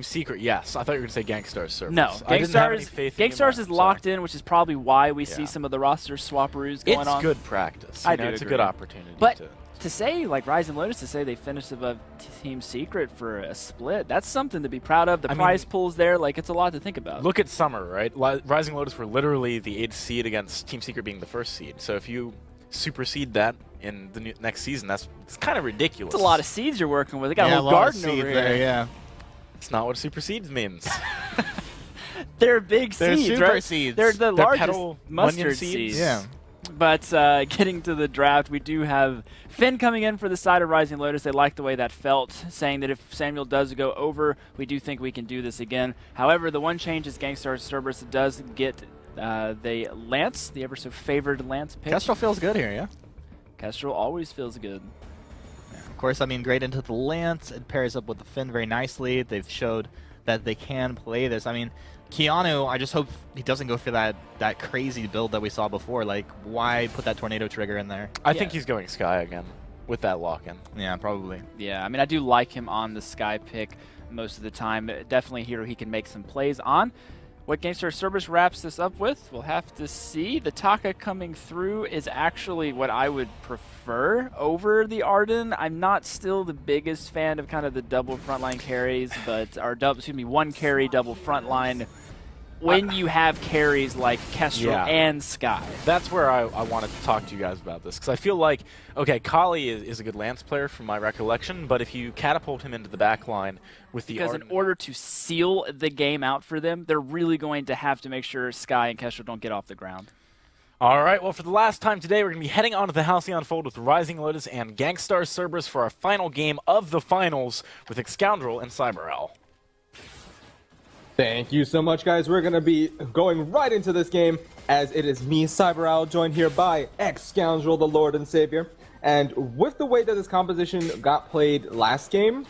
Secret, yes. I thought you were going to say Gankstars Cerberus. No, I didn't have any faith in Gankstars is locked in, which is probably why we see some of the roster swapperoos going on. It's good practice. I do It's agree. a good opportunity. But to say, like Rise and Lotus, to say they finished above Team Secret for a split, that's something to be proud of. The prize pool's there. Like, it's a lot to think about. Look at Summer, right? Rising Lotus were literally the 8th seed against Team Secret being the 1st seed. So if you supersede that in the next season, it's kind of ridiculous. It's a lot of seeds you're working with. They got a whole garden over here. There, yeah. It's not what supersedes means. They're big They're seeds, super right? seeds. They're the They're largest petal mustard onion seeds. Yeah. But getting to the draft, we do have Finn coming in for the side of Rising Lotus. They like the way that felt, saying that if Samuel does go over, we do think we can do this again. However, the one change is Gankstars Cerberus does get the Lance, the ever-so-favored Lance pick. Kestrel feels good here, yeah? Kestrel always feels good. Of course, I mean, great into the Lance. It pairs up with the Finn very nicely. They've showed that they can play this. I mean, Keanu, I just hope he doesn't go for that crazy build that we saw before. Like, why put that tornado trigger in there? I think he's going Sky again with that lock-in. Yeah, probably. Yeah, I mean, I do like him on the Sky pick most of the time. Definitely a hero he can make some plays on. What Gankstars Cerberus wraps this up with, we'll have to see. The Taka coming through is actually what I would prefer over the Arden. I'm not still the biggest fan of kind of the double frontline carries, but one carry double frontline. When you have carries like Kestrel and Sky. That's where I wanted to talk to you guys about this, because I feel like, okay, Kali is a good Lance player from my recollection, but if you catapult him into the back line with the Because in order to seal the game out for them, they're really going to have to make sure Sky and Kestrel don't get off the ground. All right, well, for the last time today, we're going to be heading on to the Halcyon Fold with Rising Lotus and Gankstars Cerberus for our final game of the finals with Excoundrel and Cyberel. Thank you so much, guys. We're going to be going right into this game, as it is me, Cyberowl, joined here by Ex-Scoundrel, the Lord and Savior. And with the way that this composition got played last game,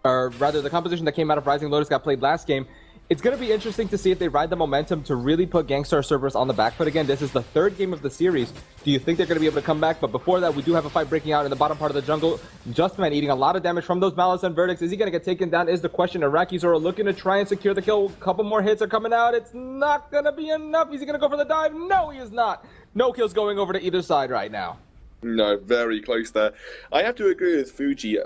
or rather the composition that came out of Rising Lotus got played last game, it's going to be interesting to see if they ride the momentum to really put Gankstars Cerberus on the back foot again. This is the 3rd game of the series. Do you think they're going to be able to come back? But before that, we do have a fight breaking out in the bottom part of the jungle. Justman eating a lot of damage from those Malice and Verdicts. Is he going to get taken down is the question. Iraqis are looking to try and secure the kill. A couple more hits are coming out. It's not going to be enough. Is he going to go for the dive? No, he is not. No kills going over to either side right now. No, very close there. I have to agree with Fuji.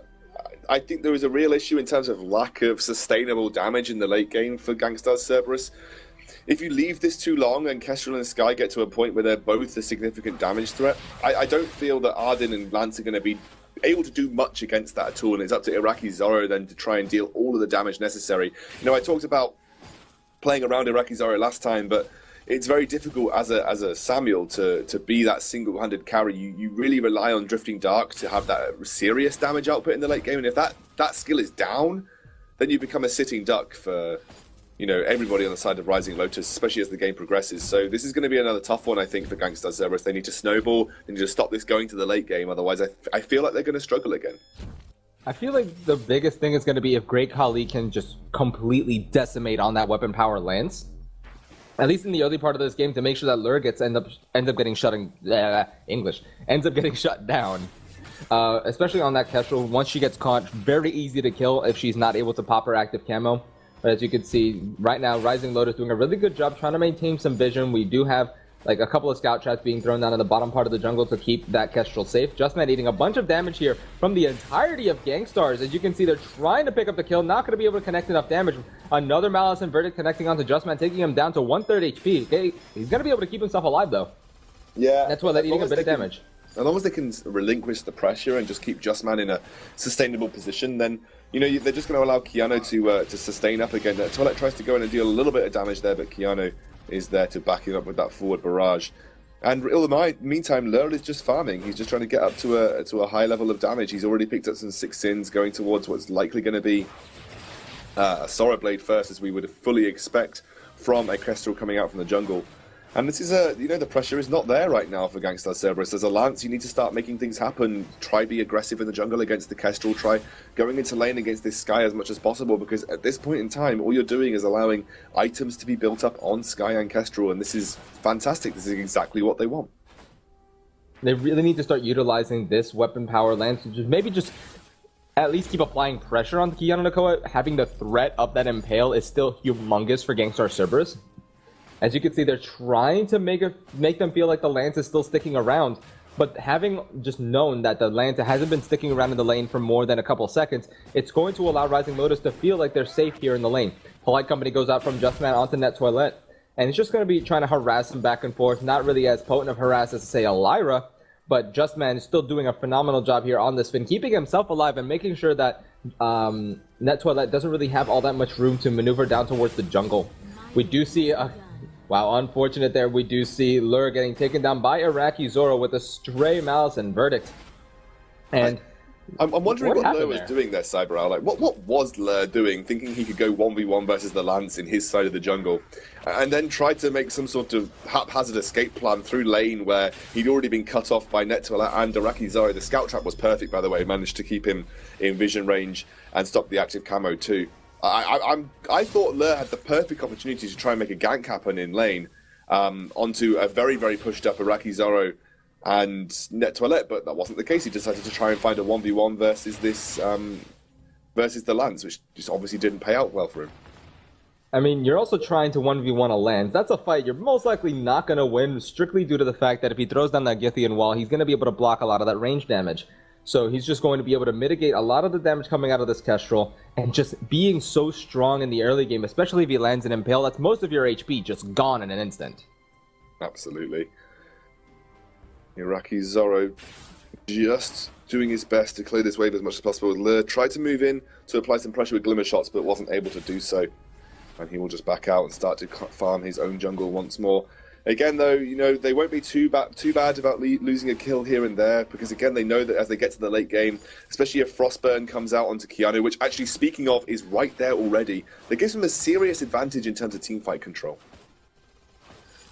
I think there was a real issue in terms of lack of sustainable damage in the late game for Gankstars Cerberus. If you leave this too long and Kestrel and Sky get to a point where they're both a significant damage threat, I don't feel that Arden and Lance are going to be able to do much against that at all, and it's up to Iraqi Zoro then to try and deal all of the damage necessary. You know, I talked about playing around Iraqi Zoro last time, but it's very difficult as a Samuel to be that single-handed carry. You really rely on Drifting Dark to have that serious damage output in the late game, and if that skill is down, then you become a sitting duck for, you know, everybody on the side of Rising Lotus, especially as the game progresses. So this is going to be another tough one, I think, for Gankstars Cerberus. They need to snowball. They need to stop this going to the late game, otherwise I feel like they're going to struggle again. I feel like the biggest thing is going to be if Great Khali can just completely decimate on that weapon power Lance. At least in the early part of this game, to make sure that Lure ends up getting shut down. Especially on that Kestrel, once she gets caught, very easy to kill if she's not able to pop her active camo. But as you can see, right now, Rising Lotus doing a really good job trying to maintain some vision. We do have like a couple of scout traps being thrown down in the bottom part of the jungle to keep that Kestrel safe. Justman eating a bunch of damage here from the entirety of Gankstars. As you can see, they're trying to pick up the kill, not going to be able to connect enough damage. Another Malice and Verdict connecting onto Justman, taking him down to 1/3 HP. Okay, he's going to be able to keep himself alive, though. Yeah. That's why they're eating a bit of damage. As long as they can relinquish the pressure and just keep Justman in a sustainable position, then, you know, they're just going to allow Keanu to sustain up again. Toilet tries to go in and deal a little bit of damage there, but Keanu is there to back him up with that forward barrage. And in the meantime, Lurl is just farming. He's just trying to get up to a high level of damage. He's already picked up some 6 sins, going towards what's likely going to be a Sora Blade first, as we would fully expect from a Kestrel coming out from the jungle. And this is the pressure is not there right now for Gankstars Cerberus. As a Lance, you need to start making things happen. Try be aggressive in the jungle against the Kestrel. Try going into lane against this Sky as much as possible, because at this point in time, all you're doing is allowing items to be built up on Sky and Kestrel, and this is fantastic. This is exactly what they want. They really need to start utilizing this weapon power Lance, maybe just at least keep applying pressure on Keanu Nakoa, having the threat of that Impale is still humongous for Gankstars Cerberus. As you can see, they're trying to make them feel like the Lance is still sticking around, but having just known that the Lance hasn't been sticking around in the lane for more than a couple seconds, it's going to allow Rising Lotus to feel like they're safe here in the lane. Polite Company goes out from Justman onto Net Toilette, and it's just going to be trying to harass him back and forth. Not really as potent of harass as, say, a Lyra, but Justman is still doing a phenomenal job here on this Finn, keeping himself alive and making sure that Net Toilette doesn't really have all that much room to maneuver down towards the jungle. We do see wow, unfortunate there. We do see Lure getting taken down by Iraqi Zoro with a stray Malice and Verdict. And I'm wondering what Lure was doing there, Cyberal. Like, what was Lure doing, thinking he could go 1v1 versus the Lance in his side of the jungle, and then tried to make some sort of haphazard escape plan through lane where he'd already been cut off by Netwell and Iraqi Zoro. The scout trap was perfect, by the way, managed to keep him in vision range and stop the active camo too. I thought Lure had the perfect opportunity to try and make a gank happen in lane onto a very, very pushed up Iraqi Zoro and Net Toilette, but that wasn't the case. He decided to try and find a 1v1 versus this versus the Lance, which just obviously didn't pay out well for him. I mean, you're also trying to 1v1 a Lance. That's a fight you're most likely not going to win, strictly due to the fact that if he throws down that Githian wall, he's going to be able to block a lot of that range damage. So he's just going to be able to mitigate a lot of the damage coming out of this Kestrel, and just being so strong in the early game, especially if he lands an Impale, that's most of your HP just gone in an instant. Absolutely. Iraqi Zoro just doing his best to clear this wave as much as possible. Lure tried to move in to apply some pressure with Glimmer Shots, but wasn't able to do so. And he will just back out and start to farm his own jungle once more. Again, though, you know, they won't be too bad about losing a kill here and there, because, again, they know that as they get to the late game, especially if Frostburn comes out onto Keanu, which, actually, speaking of, is right there already, that gives them a serious advantage in terms of teamfight control.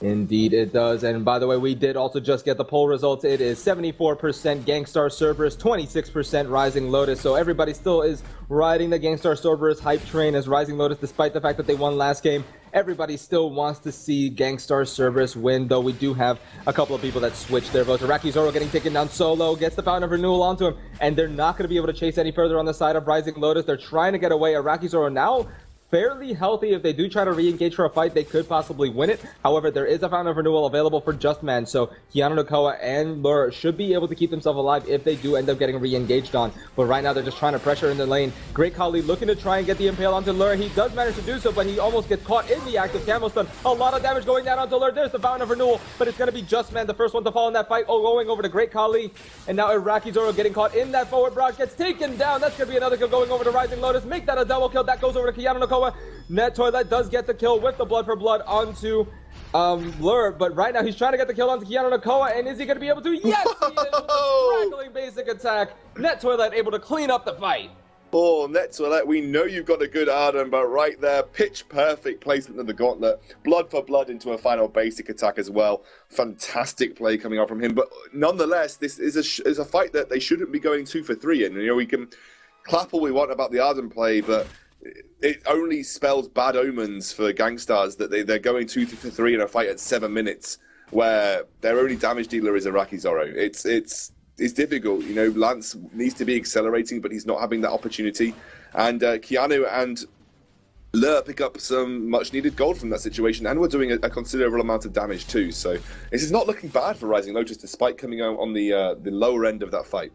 Indeed it does, and by the way, we did also just get the poll results. It is 74% Gankstars Cerberus, 26% Rising Lotus, so everybody still is riding the Gankstars Cerberus hype train as Rising Lotus, despite the fact that they won last game. Everybody still wants to see Gankstars Cerberus win, though we do have a couple of people that switch their votes. Iraqi Zoro getting taken down solo, gets the Fountain of Renewal onto him, and they're not going to be able to chase any further on the side of Rising Lotus. They're trying to get away. Iraqi Zoro now fairly healthy. If they do try to re-engage for a fight, they could possibly win it. However, there is a Fountain of Renewal available for Justman, so Keanu Nakoa and Lure should be able to keep themselves alive if they do end up getting re-engaged on. But right now, they're just trying to pressure in the lane. Great Kali looking to try and get the Impale onto Lure. He does manage to do so, but he almost gets caught in the active camo stun. A lot of damage going down onto Lure. There's the Fountain of Renewal, but it's going to be Justman, the first one to fall in that fight. Oh, going over to Great Kali. And now Iraqi Zoro getting caught in that forward barrage, gets taken down. That's going to be another kill going over to Rising Lotus. Make that a double kill. That goes over to Keanu Nakoa. Net Toilet does get the kill with the Blood for Blood onto Lure, but right now he's trying to get the kill onto Keanu Nakoa, and is he going to be able to? Yes, he is, with a straggling basic attack. Net Toilet able to clean up the fight. Oh, Net Toilet, we know you've got a good Arden, but right there, pitch perfect placement of the gauntlet. Blood for Blood into a final basic attack as well. Fantastic play coming out from him, but nonetheless, this is a fight that they shouldn't be going 2 for 3 in. You know, we can clap all we want about the Arden play, but it only spells bad omens for Gankstars that they're going 2 for 3 in a fight at 7 minutes, where their only damage dealer is Iraqi Zoro. It's difficult. You know, Lance needs to be accelerating, but he's not having that opportunity. And Keanu and Lure pick up some much-needed gold from that situation, and we're doing a considerable amount of damage too. So this is not looking bad for Rising Lotus, despite coming out on the lower end of that fight.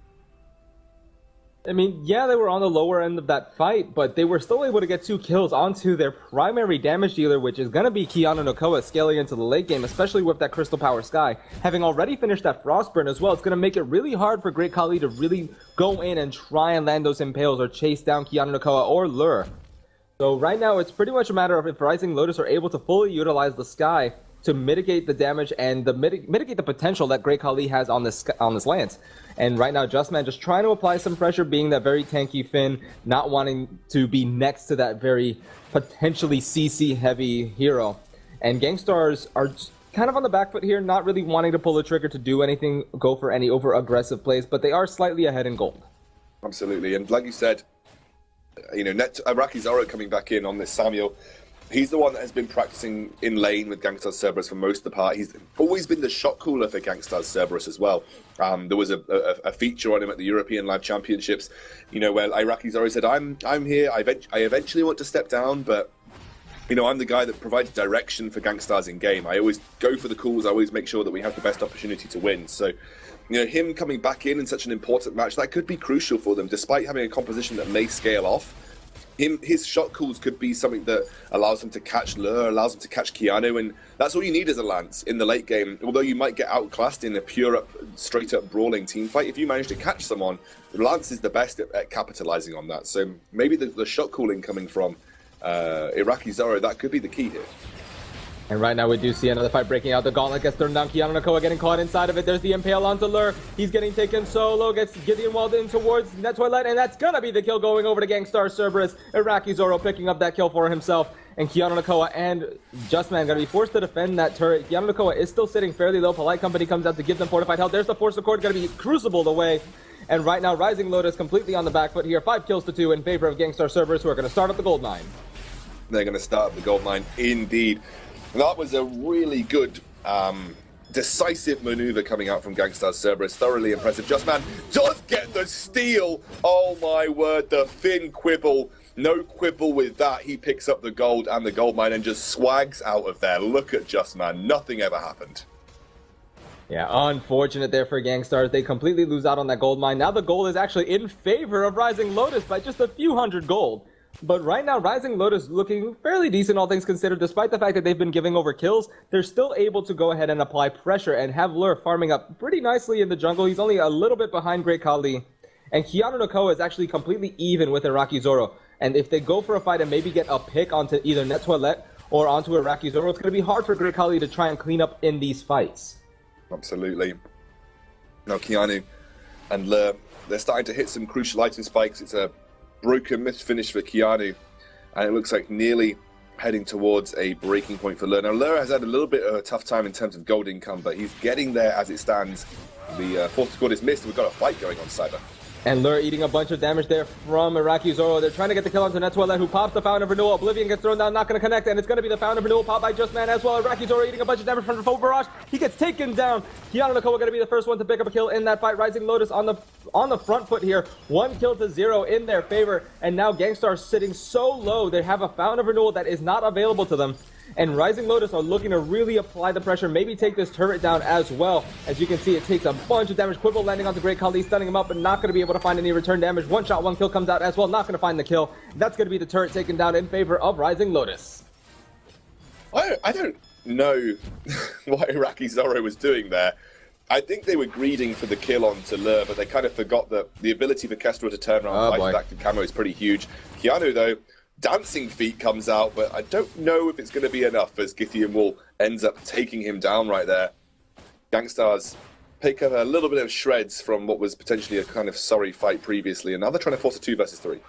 I mean, yeah, they were on the lower end of that fight, but they were still able to get 2 kills onto their primary damage dealer, which is going to be Keanu Nakoa scaling into the late game, especially with that Crystal Power Sky. Having already finished that Frostburn as well, it's going to make it really hard for Great Kali to really go in and try and land those Impales or chase down Keanu Nakoa or Lure. So right now, it's pretty much a matter of if Rising Lotus are able to fully utilize the Sky to mitigate the damage and mitigate the potential that Great Kali has on this Lance. And right now, Justman just trying to apply some pressure, being that very tanky Finn, not wanting to be next to that very potentially CC-heavy hero. And Gankstars are kind of on the back foot here, not really wanting to pull the trigger to do anything, go for any over-aggressive plays, but they are slightly ahead in gold. Absolutely, and like you said, you know, Iraqi Zoro coming back in on this Samuel He's the one that has been practicing in lane with Gankstars Cerberus for most of the part. He's always been the shot caller for Gankstars Cerberus as well. There was a feature on him at the European Live Championships, where Iraqi Zoro said, I'm here, I eventually want to step down, but I'm the guy that provides direction for Gankstars in game. I always go for the calls, I always make sure that we have the best opportunity to win. So, him coming back in such an important match, that could be crucial for them, despite having a composition that may scale off. His shot calls could be something that allows him to catch Lure, allows him to catch Keanu, and that's all you need as a Lance in the late game. Although you might get outclassed in a straight-up brawling team fight, if you manage to catch someone, Lance is the best at capitalizing on that. So maybe the shot calling coming from Iraqi Zoro, that could be the key here. And right now we do see another fight breaking out. The gauntlet gets thrown down. Keanu Nakoa getting caught inside of it. There's the impale onto Lure. He's getting taken solo. Gets Gideon walled in towards that toilet. And that's going to be the kill going over to Gankstars Cerberus. Iraqi Zoro picking up that kill for himself. And Keanu Nakoa and Justman going to be forced to defend that turret. Keanu Nakoa is still sitting fairly low. Polite Company comes out to give them fortified health. There's the Force Accord going to be crucibled away. And right now Rising Lotus completely on the back foot here. 5 kills to 2 in favor of Gankstars Cerberus, who are going to start up the gold mine. They're going to start up the gold mine indeed. That was a really good, decisive maneuver coming out from Gankstars Cerberus. Thoroughly impressive. Justman does get the steal. Oh my word, the Finn quibble. No quibble with that. He picks up the gold and the gold mine and just swags out of there. Look at Justman. Nothing ever happened. Yeah, unfortunate there for Gankstars. They completely lose out on that gold mine. Now the gold is actually in favor of Rising Lotus by just a few hundred gold. But right now, Rising Lotus looking fairly decent, all things considered. Despite the fact that they've been giving over kills, they're still able to go ahead and apply pressure and have Lure farming up pretty nicely in the jungle. He's only a little bit behind Great Khali. And Keanu Nakoa is actually completely even with Iraqi Zoro. And if they go for a fight and maybe get a pick onto either Net Toilette or onto Iraqi Zoro, it's going to be hard for Great Khali to try and clean up in these fights. Absolutely. Now Keanu and Lure, they're starting to hit some crucial item spikes. It's a broken missed finish for Keanu, and it looks like nearly heading towards a breaking point for Lure. Now Lure has had a little bit of a tough time in terms of gold income, but he's getting there as it stands. The fourth squad is missed, and we've got a fight going on Cyber. And Lure eating a bunch of damage there from Iraqi Zoro. They're trying to get the kill onto Net Toilette, who pops the Fountain of Renewal. Oblivion gets thrown down, not going to connect, and it's going to be the Fountain of Renewal pop by Justman as well. Iraqi Zoro eating a bunch of damage from the full barrage. He gets taken down. Keanu Nakoa going to be the first one to pick up a kill in that fight. Rising Lotus on the front foot here. 1 kill to 0 in their favor. And now Gankstars sitting so low. They have a Fountain of Renewal that is not available to them. And Rising Lotus are looking to really apply the pressure, maybe take this turret down as well. As you can see, it takes a bunch of damage. Quibble landing onto Great Khali, stunning him up, but not going to be able to find any return damage. 1 shot, 1 kill comes out as well, not going to find the kill. That's going to be the turret taken down in favor of Rising Lotus. I don't know what Iraqi Zoro was doing there. I think they were greeding for the kill onto Lure, but they kind of forgot that the ability for Kestrel to turn around and fight back to camo is pretty huge. Keanu, though, dancing feet comes out, but I don't know if it's going to be enough as Githyan Wall ends up taking him down right there. Gankstars pick up a little bit of shreds from what was potentially a kind of sorry fight previously, and now they're trying to force a 2 versus 3.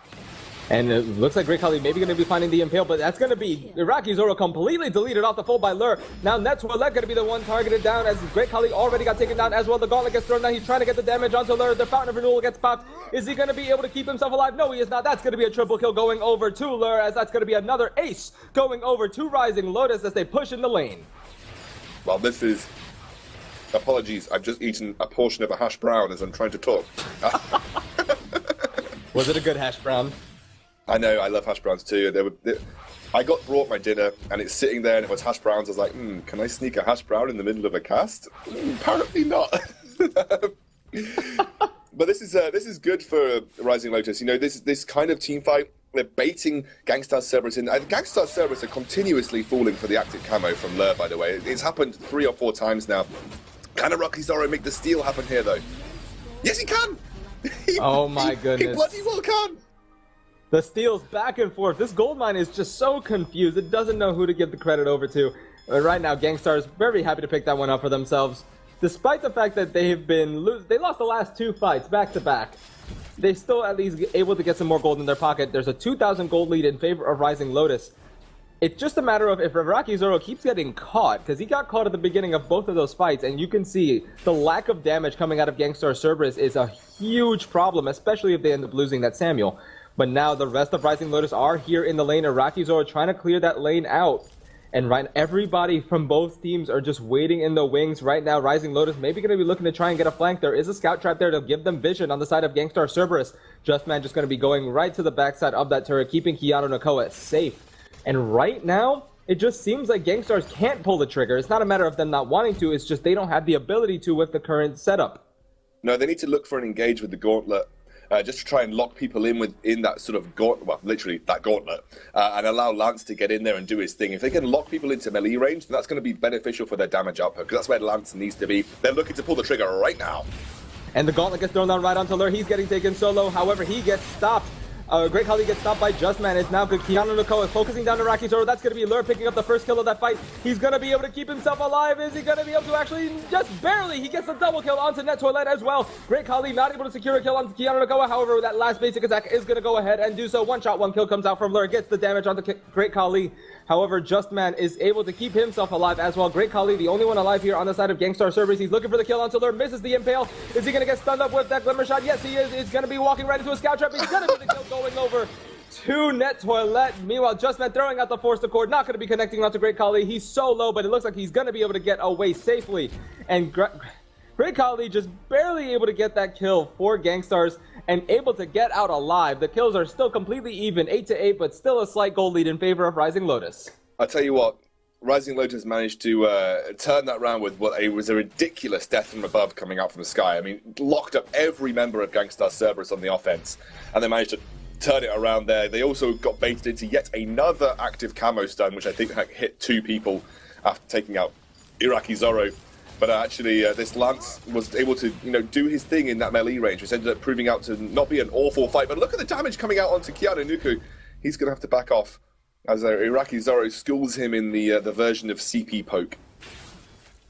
And it looks like Great Khali maybe going to be finding the Impale, but that's going to be Iraqi Zoro completely deleted off the full by Lure. Now Net Toilette going to be the one targeted down as Great Khali already got taken down as well. The Gauntlet gets thrown down. He's trying to get the damage onto Lure. The Fountain of Renewal gets popped. Is he going to be able to keep himself alive? No, he is not. That's going to be a triple kill going over to Lure, as that's going to be another ace going over to Rising Lotus as they push in the lane. Well, this is... Apologies, I've just eaten a portion of a hash brown as I'm trying to talk. Was it a good hash brown? I know, I love hash browns too. I got brought my dinner and it's sitting there and it was hash browns. I was like, can I sneak a hash brown in the middle of a cast? Apparently not. But this is good for Rising Lotus. You know, this kind of team fight, they're baiting Gankstars Cerberus in. Gankstars Cerberus are continuously falling for the active camo from Lure, by the way. It's happened 3 or 4 times now. Can Iraqi Zoro make the steal happen here, though? Yes, he can! Oh my goodness. He bloody well can! The steals back and forth. This gold mine is just so confused. It doesn't know who to give the credit over to. But right now, Gankstars very happy to pick that one up for themselves. Despite the fact that they lost the last 2 fights back to back. They're still at least able to get some more gold in their pocket. There's a 2,000 gold lead in favor of Rising Lotus. It's just a matter of if Iraqi Zoro keeps getting caught, because he got caught at the beginning of both of those fights, and you can see the lack of damage coming out of Gankstars Cerberus is a huge problem, especially if they end up losing that Samuel. But now the rest of Rising Lotus are here in the lane. Iraqi Zoro trying to clear that lane out. And everybody from both teams are just waiting in the wings right now. Rising Lotus maybe going to be looking to try and get a flank. There is a scout trap there to give them vision on the side of Gankstars Cerberus. Justman just going to be going right to the backside of that turret, keeping Keanu Nakoa safe. And right now, it just seems like Gankstars can't pull the trigger. It's not a matter of them not wanting to, it's just they don't have the ability to with the current setup. No, they need to look for an engage with the gauntlet. Just to try and lock people in that sort of gauntlet, well, literally that gauntlet, and allow Lance to get in there and do his thing. If they can lock people into melee range, then that's going to be beneficial for their damage output, because that's where Lance needs to be. They're looking to pull the trigger right now. And the gauntlet gets thrown down right onto Lure. He's getting taken solo. However, he gets stopped. Great Khali gets stopped by Justman. It's now good. Keanu Nakoa focusing down Iraqi Zoro. That's going to be Lure picking up the first kill of that fight. He's going to be able to keep himself alive. Is he going to be able to actually just barely? He gets a double kill onto Net Toilet as well. Great Khali not able to secure a kill onto Keanu Nakoa. However, that last basic attack is going to go ahead and do so. One shot, one kill comes out from Lure. Gets the damage onto Great Khali. However, Justman is able to keep himself alive as well. Great Khali, the only one alive here on the side of Gankstars Cerberus. He's looking for the kill onto Lure. Misses the impale. Is he going to get stunned up with that glimmer shot? Yes, he is. He's going to be walking right into a scout trap. He's going to be the kill going over to Net Toilet. Meanwhile, Justman throwing out the Force Accord, not going to be connecting onto Great Khali. He's so low, but it looks like he's going to be able to get away safely. And Great Khali just barely able to get that kill for Gankstars and able to get out alive. The kills are still completely even, 8-8, but still a slight goal lead in favor of Rising Lotus. I'll tell you what, Rising Lotus managed to turn that round with what was a ridiculous death from above coming out from the sky. I mean, locked up every member of Gankstars Cerberus on the offense, and they managed to turn it around there. They also got baited into yet another active camo stun, which I think hit 2 people after taking out Iraqi Zoro. But actually, this Lance was able to, do his thing in that melee range, which ended up proving out to not be an awful fight. But look at the damage coming out onto Keanu Nuku. He's going to have to back off as Iraqi Zoro schools him in the version of CP poke.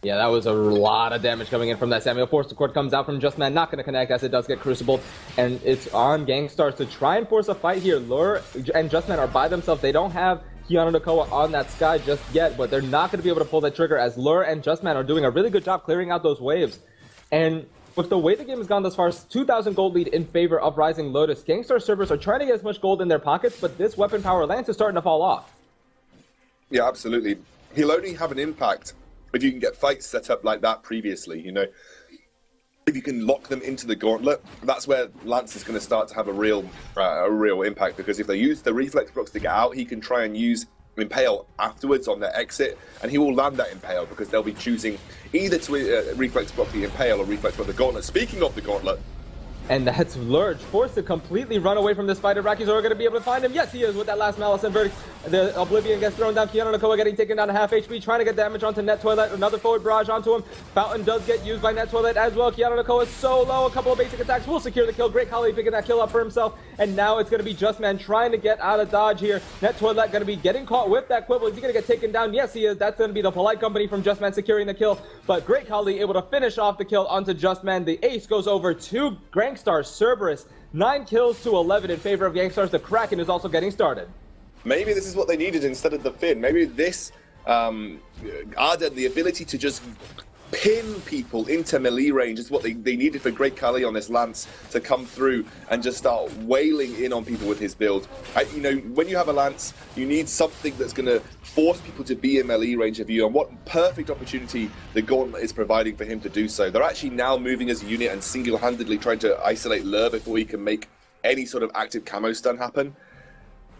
Yeah, that was a lot of damage coming in from that Samuel. Force Accord comes out from Justman, not going to connect as it does get crucibled. And it's on Gankstars to try and force a fight here. Lure and Justman are by themselves. They don't have Keanu Nakoa on that sky just yet, but they're not going to be able to pull that trigger as Lure and Justman are doing a really good job clearing out those waves. And with the way the game has gone thus far, 2,000 gold lead in favor of Rising Lotus. Gankstars Cerberus are trying to get as much gold in their pockets, but this weapon power Lance is starting to fall off. Yeah, absolutely. He'll only have an impact if you can get fights set up like that previously, If you can lock them into the gauntlet, that's where Lance is going to start to have a real impact, because if they use the reflex blocks to get out, he can try and use Impale afterwards on their exit, and he will land that Impale because they'll be choosing either to reflex block the Impale or reflex block the gauntlet. Speaking of the gauntlet, and that's Lurch, forced to completely run away from this fight. Iraqi Zoro going to be able to find him. Yes, he is with that last Malice and Verdict. The Oblivion gets thrown down. Keanu Nakoa getting taken down to half HP, trying to get damage onto Net Toilet. Another forward barrage onto him. Fountain does get used by Net Toilet as well. Keanu Nakoa is so low. A couple of basic attacks will secure the kill. Great Khali picking that kill up for himself. And now it's going to be Justman trying to get out of dodge here. Net Toilet going to be getting caught with that quibble. Is he going to get taken down? Yes, he is. That's going to be the polite company from Justman securing the kill. But Great Khali able to finish off the kill onto Justman. The ace goes over to Gankstars Cerberus. 9 kills to 11 in favor of Gankstars. The Kraken is also getting started. Maybe this is what they needed instead of the Finn. Maybe this Arden, the ability to just pin people into melee range is what they needed for Great Khali on this Lance to come through and just start wailing in on people with his build. When you have a Lance, you need something that's going to force people to be in melee range of you, and what perfect opportunity the Gauntlet is providing for him to do so. They're actually now moving as a unit and single-handedly trying to isolate Lure before he can make any sort of active camo stun happen.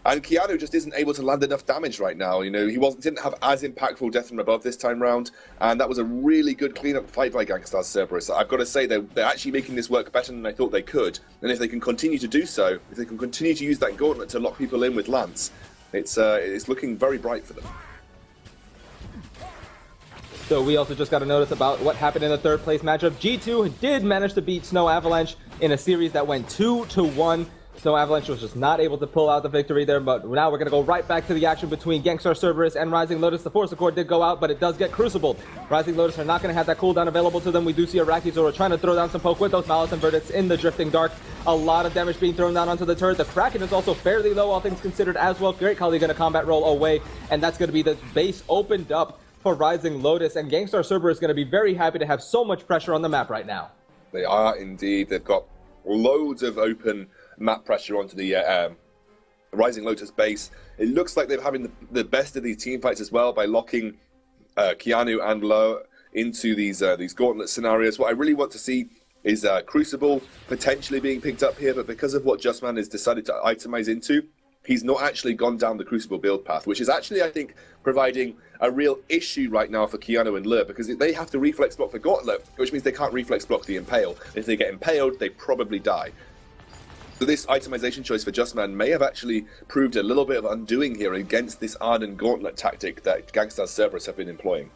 And Keanu just isn't able to land enough damage right now. He didn't have as impactful death from above this time round, and that was a really good cleanup fight by Gankstars Cerberus. I've got to say they're actually making this work better than I thought they could. And if they can continue to do so, if they can continue to use that gauntlet to lock people in with Lance, it's looking very bright for them. So we also just got a notice about what happened in the third place matchup. G2 did manage to beat Snow Avalanche in a series that went 2-1. Snow Avalanche was just not able to pull out the victory there, but now we're going to go right back to the action between Gankstars Cerberus and Rising Lotus. The Force Accord did go out, but it does get crucibled. Rising Lotus are not going to have that cooldown available to them. We do see Iraqi Zoro trying to throw down some poke with those Malice and Verdicts in the Drifting Dark. A lot of damage being thrown down onto the turret. The Kraken is also fairly low, all things considered as well. Great Khali going to combat roll away, and that's going to be the base opened up for Rising Lotus, and Gankstars Cerberus is going to be very happy to have so much pressure on the map right now. They are indeed. They've got loads of open map pressure onto the Rising Lotus base. It looks like they're having the best of these team fights as well by locking Keanu and Lo into these gauntlet scenarios. What I really want to see is Crucible potentially being picked up here, but because of what Justman has decided to itemize into, he's not actually gone down the Crucible build path, which is actually, I think, providing a real issue right now for Keanu and Lur, because they have to reflex block the Gauntlet, which means they can't reflex block the Impale. If they get impaled, they probably die. So this itemization choice for Justman may have actually proved a little bit of undoing here against this Arden Gauntlet tactic that Gankstars Cerberus have been employing.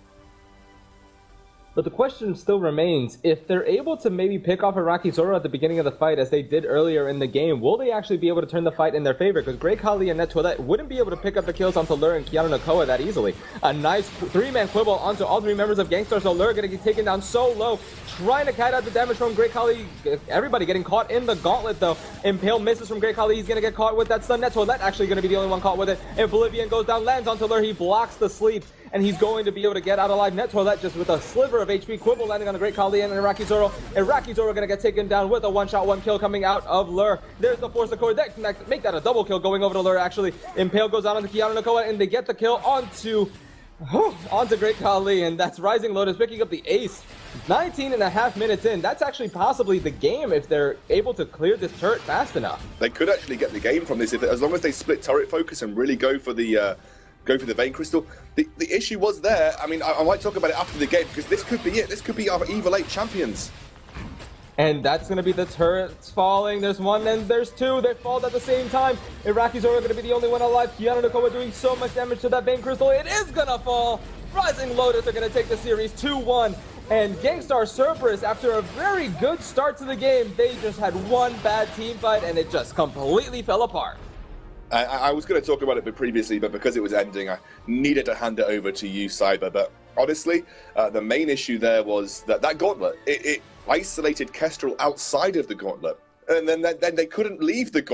But the question still remains, if they're able to maybe pick off Iraqi Zoro at the beginning of the fight, as they did earlier in the game, will they actually be able to turn the fight in their favor? Because Grey Khali and Net Toilet wouldn't be able to pick up the kills onto Lur and Keanu Nakoa that easily. A nice three-man quibble onto all three members of Gankstars, so Lur going to get taken down so low, trying to cat out the damage from Grey Khali. Everybody getting caught in the gauntlet, though. Impale misses from Grey Khali. He's going to get caught with that stun. Net Toilet actually going to be the only one caught with it. And Bolivian goes down, lands onto Lur. He blocks the sleep, and he's going to be able to get out alive. Net Toilet just with a sliver of HP. Quibble landing on the Great Khali and Iraqi Zoro. Iraqi Zoro going to get taken down with a one-shot, one-kill coming out of Lur. There's the Force Accord. That can make that a double kill going over to Lur, actually. Impale goes out onto Keanu Nakoa, and they get the kill onto Great Khali, and that's Rising Lotus picking up the ace. 19.5 minutes in. That's actually possibly the game if they're able to clear this turret fast enough. They could actually get the game from this as long as they split turret focus and really go for the Vein Crystal. The issue was there. I mean, I might talk about it after the game, because this could be it. This could be our Evil 8 champions. And that's going to be the turrets falling. There's one and there's two. They fall at the same time. Iraqi Zoro going to be the only one alive. Keanu Nakoa doing so much damage to that Vein Crystal. It is going to fall. Rising Lotus are going to take the series 2-1. And Gankstars Cerberus, after a very good start to the game, they just had one bad team fight and it just completely fell apart. I was going to talk about it previously, but because it was ending, I needed to hand it over to you, Cyber. But honestly, the main issue there was that gauntlet, it isolated Kestrel outside of the gauntlet. And then they couldn't leave the gauntlet.